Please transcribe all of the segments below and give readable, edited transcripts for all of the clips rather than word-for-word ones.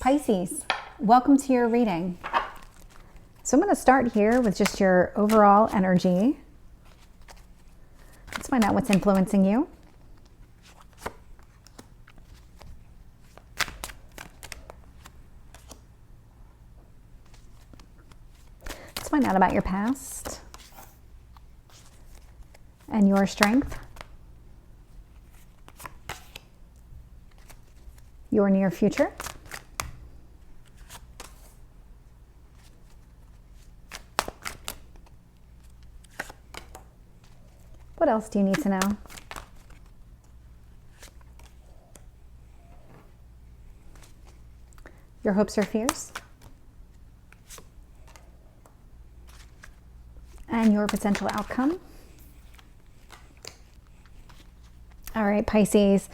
Pisces, welcome to your reading. So I'm going to start here with just your overall energy. Let's find out what's influencing you. Let's find out about your past and your strength, your near future, what else do you need to know? Your hopes or fears, and your potential outcome. All right, Pisces,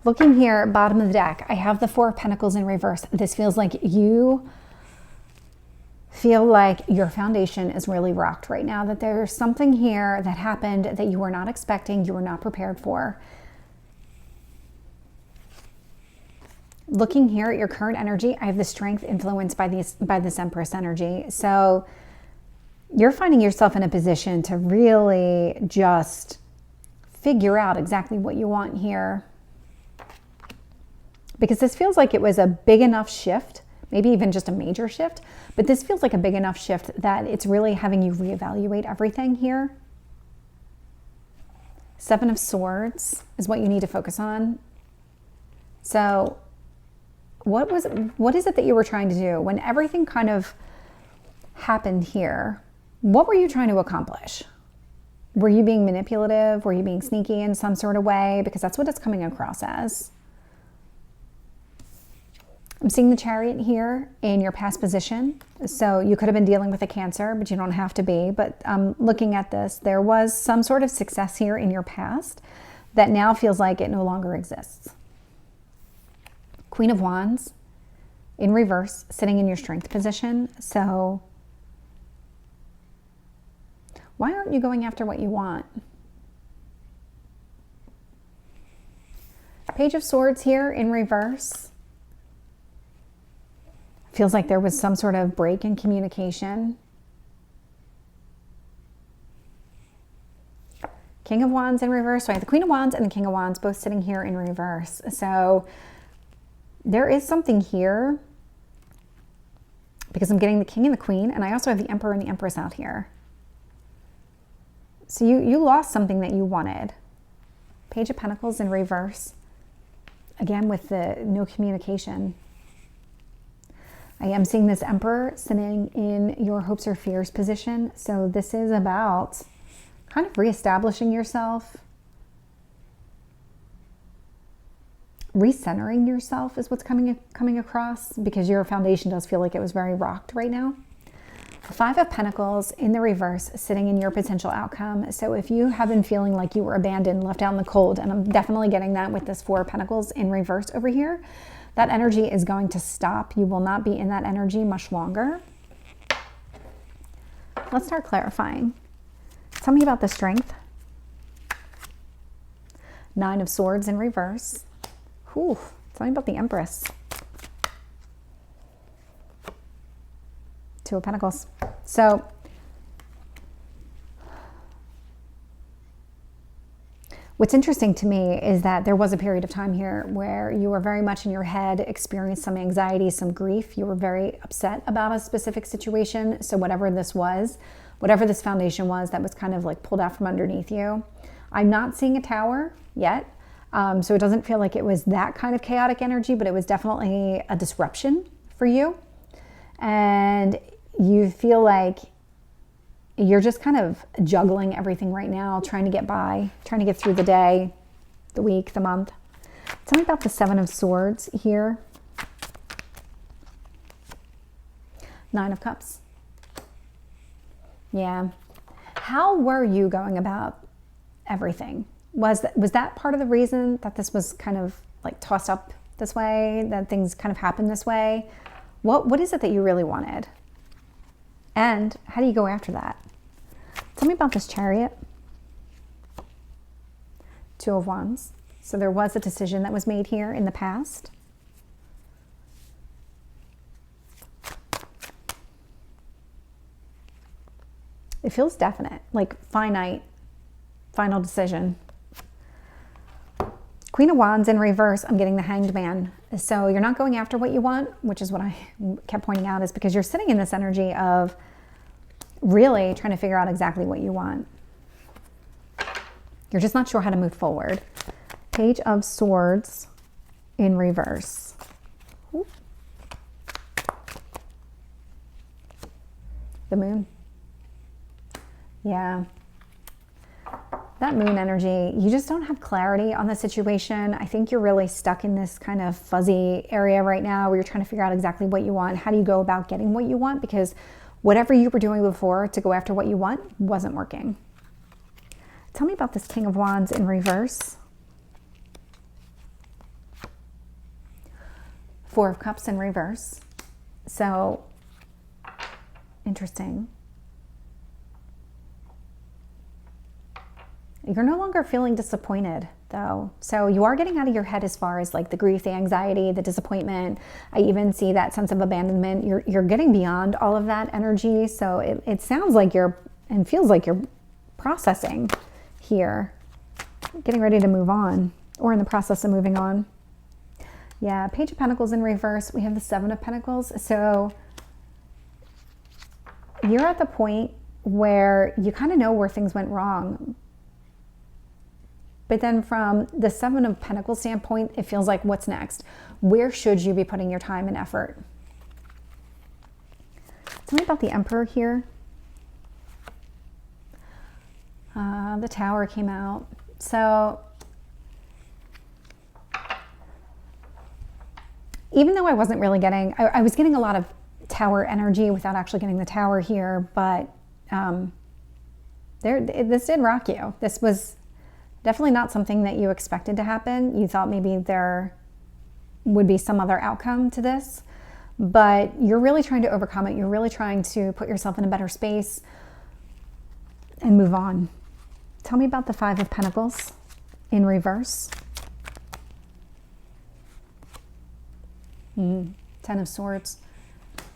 looking here, bottom of the deck, I have the Four of Pentacles in reverse. This feels like you feel like your foundation is really rocked right now, that there's something here that happened that you were not expecting, you were not prepared for. Looking here at your current energy, I have the strength influenced by this Empress energy. So you're finding yourself in a position to really just figure out exactly what you want here. Because this feels like it was a big enough shift, maybe even just a major shift, but this feels like a big enough shift that it's really having you reevaluate everything here. Seven of Swords is what you need to focus on. So what is it that you were trying to do when everything kind of happened here? What were you trying to accomplish? Were you being manipulative? Were you being sneaky in some sort of way? Because that's what it's coming across as. I'm seeing the Chariot here in your past position. So you could have been dealing with a Cancer, but you don't have to be. But looking at this, there was some sort of success here in your past that now feels like it no longer exists. Queen of Wands in reverse, sitting in your strength position. So why aren't you going after what you want? Page of Swords here in reverse. Feels like there was some sort of break in communication. King of Wands in reverse. So I have the Queen of Wands and the King of Wands both sitting here in reverse. So there is something here because I'm getting the King and the Queen, and I also have the Emperor and the Empress out here. So you lost something that you wanted. Page of Pentacles in reverse. Again, with the no communication. I am seeing this Emperor sitting in your hopes or fears position. So this is about kind of reestablishing yourself. Recentering yourself is what's coming across, because your foundation does feel like it was very rocked right now. Five of Pentacles in the reverse, sitting in your potential outcome. So if you have been feeling like you were abandoned, left out in the cold, and I'm definitely getting that with this Four of Pentacles in reverse over here, that energy is going to stop. You will not be in that energy much longer. Let's start clarifying. Tell me about the strength. Nine of Swords in reverse. Whew. Tell me about the Empress. Two of Pentacles. So what's interesting to me is that there was a period of time here where you were very much in your head, experienced some anxiety, some grief. You were very upset about a specific situation. So whatever this was, whatever this foundation was, that was kind of like pulled out from underneath you. I'm not seeing a tower yet. So it doesn't feel like it was that kind of chaotic energy, but it was definitely a disruption for you. And you feel like you're just kind of juggling everything right now, trying to get by, trying to get through the day, the week, the month. Tell me about the Seven of Swords here. Nine of Cups. Yeah. How were you going about everything? Was that part of the reason that this was kind of like tossed up this way, that things kind of happened this way? What is it that you really wanted? And how do you go after that? Tell me about this Chariot. Two of Wands. So there was a decision that was made here in the past. It feels definite, like finite, final decision. Queen of Wands in reverse, I'm getting the Hanged Man. So you're not going after what you want, which is what I kept pointing out, is because you're sitting in this energy of really trying to figure out exactly what you want. You're just not sure how to move forward. Page of Swords in reverse. Ooh. The Moon. Yeah. That Moon energy, you just don't have clarity on the situation. I think you're really stuck in this kind of fuzzy area right now where you're trying to figure out exactly what you want. How do you go about getting what you want? Because whatever you were doing before to go after what you want wasn't working. Tell me about this King of Wands in reverse. Four of Cups in reverse. So, interesting. You're no longer feeling disappointed, though. So you are getting out of your head as far as like the grief, the anxiety, the disappointment. I even see that sense of abandonment. You're getting beyond all of that energy. So it sounds like and feels like you're processing here, getting ready to move on, or in the process of moving on. Yeah, Page of Pentacles in reverse. We have the Seven of Pentacles. So you're at the point where you kind of know where things went wrong. But then from the Seven of Pentacles standpoint, it feels like, what's next? Where should you be putting your time and effort? Tell me about the Emperor here. The Tower came out. So even though I wasn't really getting, I was getting a lot of Tower energy without actually getting the Tower here, but this did rock you. This was definitely not something that you expected to happen. You thought maybe there would be some other outcome to this, but you're really trying to overcome it. You're really trying to put yourself in a better space and move on. Tell me about the Five of Pentacles in reverse. Ten of Swords.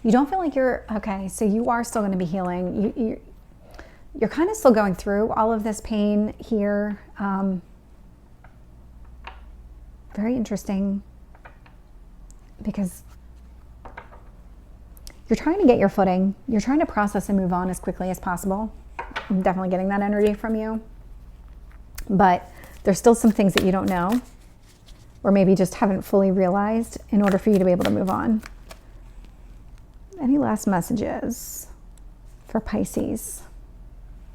You don't feel like you're, okay, so you are still going to be healing. You're kind of still going through all of this pain here. Very interesting, because you're trying to get your footing. You're trying to process and move on as quickly as possible. I'm definitely getting that energy from you. But there's still some things that you don't know, or maybe just haven't fully realized in order for you to be able to move on. Any last messages for Pisces?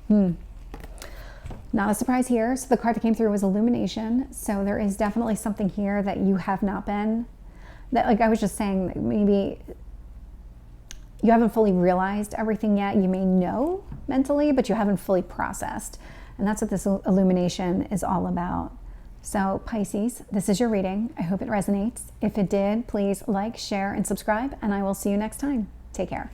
Not a surprise here. So the card that came through was Illumination. So there is definitely something here that you have not been, that, like I was just saying, maybe you haven't fully realized everything yet. You may know mentally, but you haven't fully processed. And that's what this illumination is all about. So Pisces, this is your reading. I hope it resonates. If it did, please like, share, and subscribe, and I will see you next time. Take care.